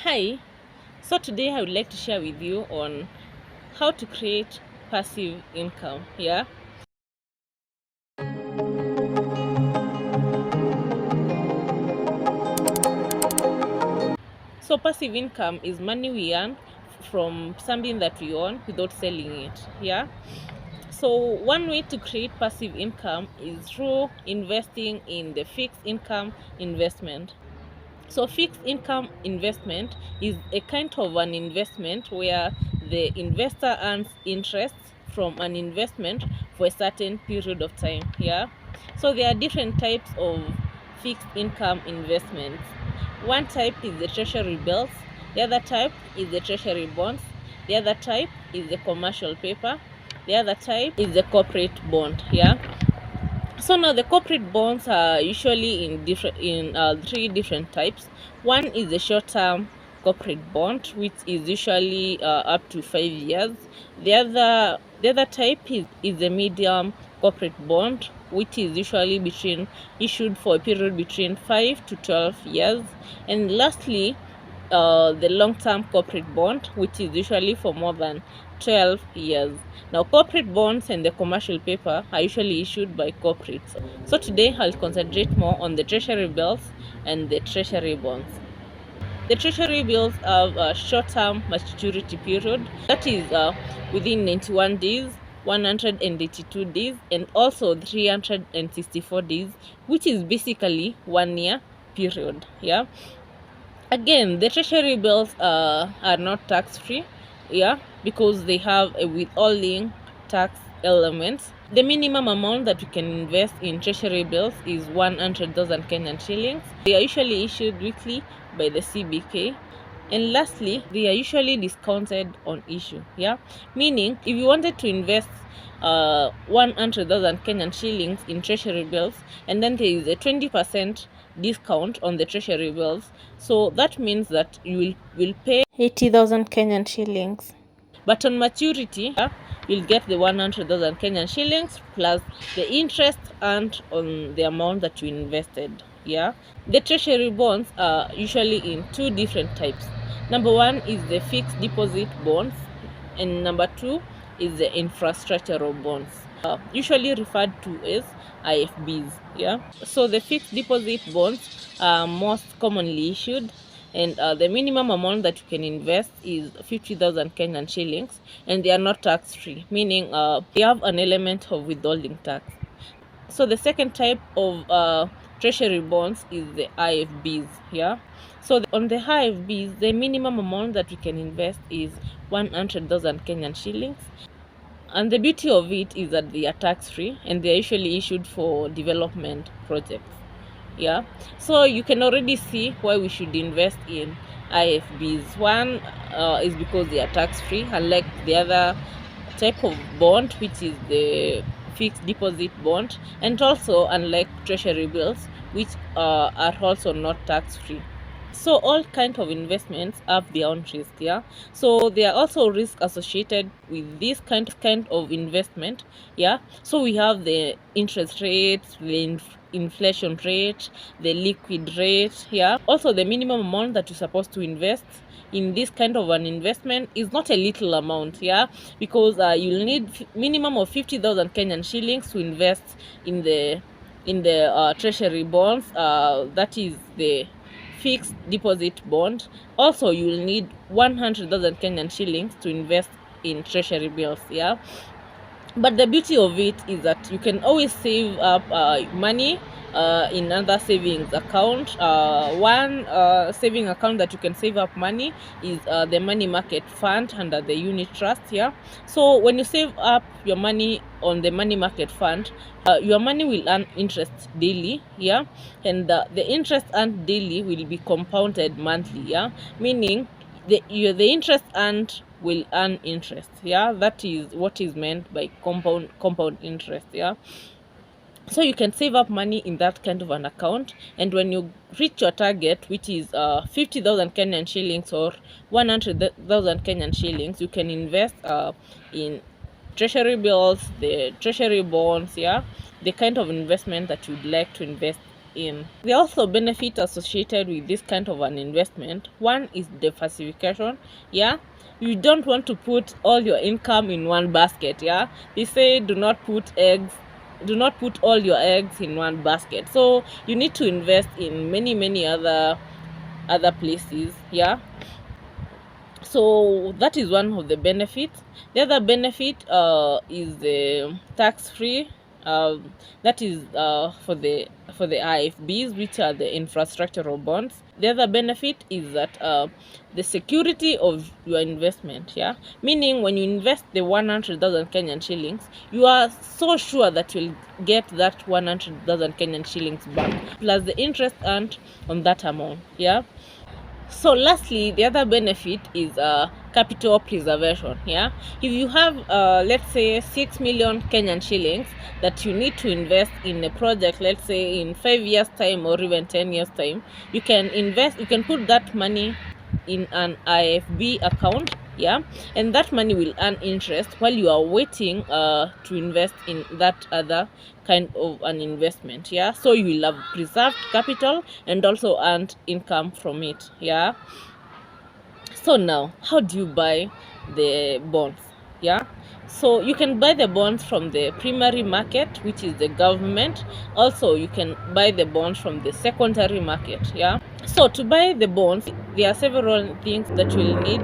Hi, so today I would like to share with you on how to create passive income. So passive income is money we earn from something that we own without selling it. So one way to create passive income is through investing in the fixed income investment. So fixed income investment is a kind of an investment where the investor earns interest from an investment for a certain period of time. So there are different types of fixed income investments. One type is the Treasury Bills, the other type is the Treasury Bonds, the other type is the commercial paper, the other type is the corporate bond. So now the corporate bonds are usually in three different types. One is the short-term corporate bond, which is usually up to 5 years. The other type is the medium corporate bond, which is usually between issued for a period between 5 to 12 years. And lastly, the long-term corporate bond, which is usually for more than 12 years. Now, corporate bonds and the commercial paper are usually issued by corporates. So today I'll concentrate more on the treasury bills and the treasury bonds. The treasury bills have a short-term maturity period, that is within 91 days, 182 days, and also 364 days, which is basically 1 year period. Again, the treasury bills are not tax free, because they have a withholding tax element. The minimum amount that you can invest in treasury bills is 100,000 Kenyan shillings. They are usually issued weekly by the CBK. And lastly, they are usually discounted on issue. Meaning, if you wanted to invest 100,000 Kenyan shillings in treasury bills, and then there is a 20% discount on the treasury bills, so that means that you will pay 80,000 Kenyan shillings. But on maturity, you'll get the 100,000 Kenyan shillings plus the interest earned on the amount that you invested. The treasury bonds are usually in two different types. Number one is the fixed deposit bonds, and number two is the infrastructural bonds, usually referred to as IFBs. So the fixed deposit bonds are most commonly issued, and the minimum amount that you can invest is 50,000 Kenyan shillings, and they are not tax free, meaning they have an element of withholding tax. So the second type of treasury bonds is the IFBs. So on the IFBs, the minimum amount that you can invest is 100,000 Kenyan shillings. And the beauty of it is that they are tax free and they are usually issued for development projects. So you can already see why we should invest in IFBs. One is because they are tax free, unlike the other type of bond, which is the fixed deposit bond, and also unlike treasury bills, which are also not tax free. So all kinds of investments have their own risk. So there are also risks associated with this kind of investment. So we have the interest rates, the inflation rate, the liquid rate. Also the minimum amount that you're supposed to invest in this kind of an investment is not a little amount, because you'll need minimum of 50,000 Kenyan shillings to invest in the treasury bonds. That is the fixed deposit bond. Also, you will need 100,000 Kenyan shillings to invest in treasury bills. But the beauty of it is that you can always save up money in another savings account. One saving account that you can save up money is the money market fund under the unit trust. So when you save up your money on the money market fund, your money will earn interest daily. And the interest earned daily will be compounded monthly. Meaning the interest earned will earn interest. That is what is meant by compound interest. So you can save up money in that kind of an account, and when you reach your target, which is 50,000 Kenyan shillings or 100,000 Kenyan shillings, you can invest in treasury bills, the treasury bonds, the kind of investment that you'd like to invest in. There are also benefits associated with this kind of an investment. One is diversification. Yeah, you don't want to put all your income in one basket. Yeah, they say do not put all your eggs in one basket. So you need to invest in many other places. Yeah, so that is one of the benefits. The other benefit is the tax free. That is for the IFBs, which are the infrastructural bonds. The other benefit is that the security of your investment. Yeah, meaning when you invest the 100,000 Kenyan shillings, you are so sure that you'll get that 100,000 Kenyan shillings back plus the interest earned on that amount. Yeah, so lastly, the other benefit is capital preservation. Yeah, if you have let's say 6 million Kenyan shillings that you need to invest in a project, let's say in 5 years time or even 10 years time, you can invest, you can put that money in an IFB account. Yeah, and that money will earn interest while you are waiting to invest in that other kind of an investment. Yeah, so you will have preserved capital and also earned income from it. Yeah, so now how do you buy the bonds? Yeah, so you can buy the bonds from the primary market, which is the government. Also you can buy the bonds from the secondary market. Yeah, so to buy the bonds, there are several things that you'll need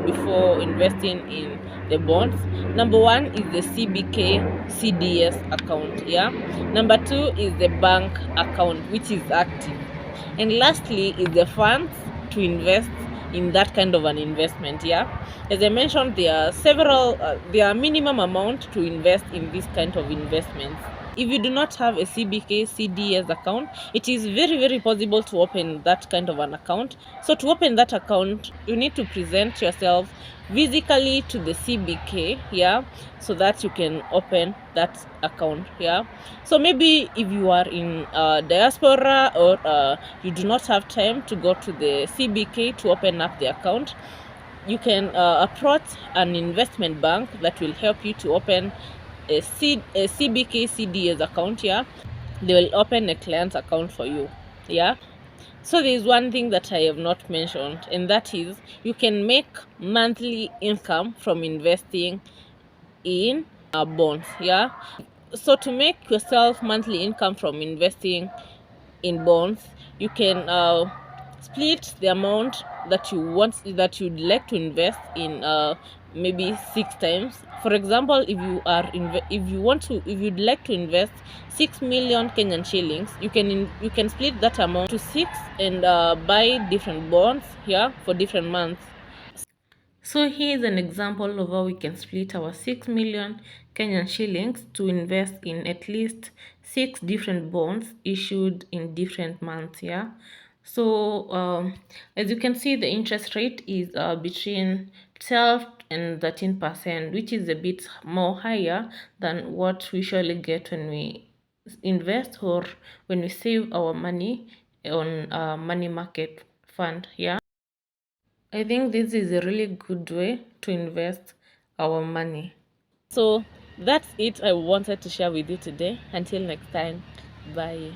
before investing in the bonds. Number one is the CBK CDS account. Yeah, number two is the bank account, which is active, and lastly is the funds to invest in that kind of an investment. Yeah, as I mentioned, there are minimum amount to invest in this kind of investments. If you do not have a CBK CDS account, it is very possible to open that kind of an account. So to open that account, you need to present yourself physically to the CBK. Yeah, so that you can open that account. Yeah, so maybe if you are in diaspora, or you do not have time to go to the CBK to open up the account, you can approach an investment bank that will help you to open a CBK CDS account. Yeah, they will open a client account for you. Yeah, so there is one thing that I have not mentioned, and that is you can make monthly income from investing in bonds. Yeah, so to make yourself monthly income from investing in bonds, you can split the amount that you'd like to invest in maybe 6 times. For example, if you'd like to invest 6 million Kenyan shillings, you can split that amount to 6 and buy different bonds here for different months. So here's an example of how we can split our 6 million Kenyan shillings to invest in at least 6 different bonds issued in different months. Yeah. So as you can see, the interest rate is between 12 and 13%, which is a bit more higher than what we usually get when we invest or when we save our money on a money market fund. Yeah. I think this is a really good way to invest our money. So that's it I wanted to share with you today. Until next time, bye.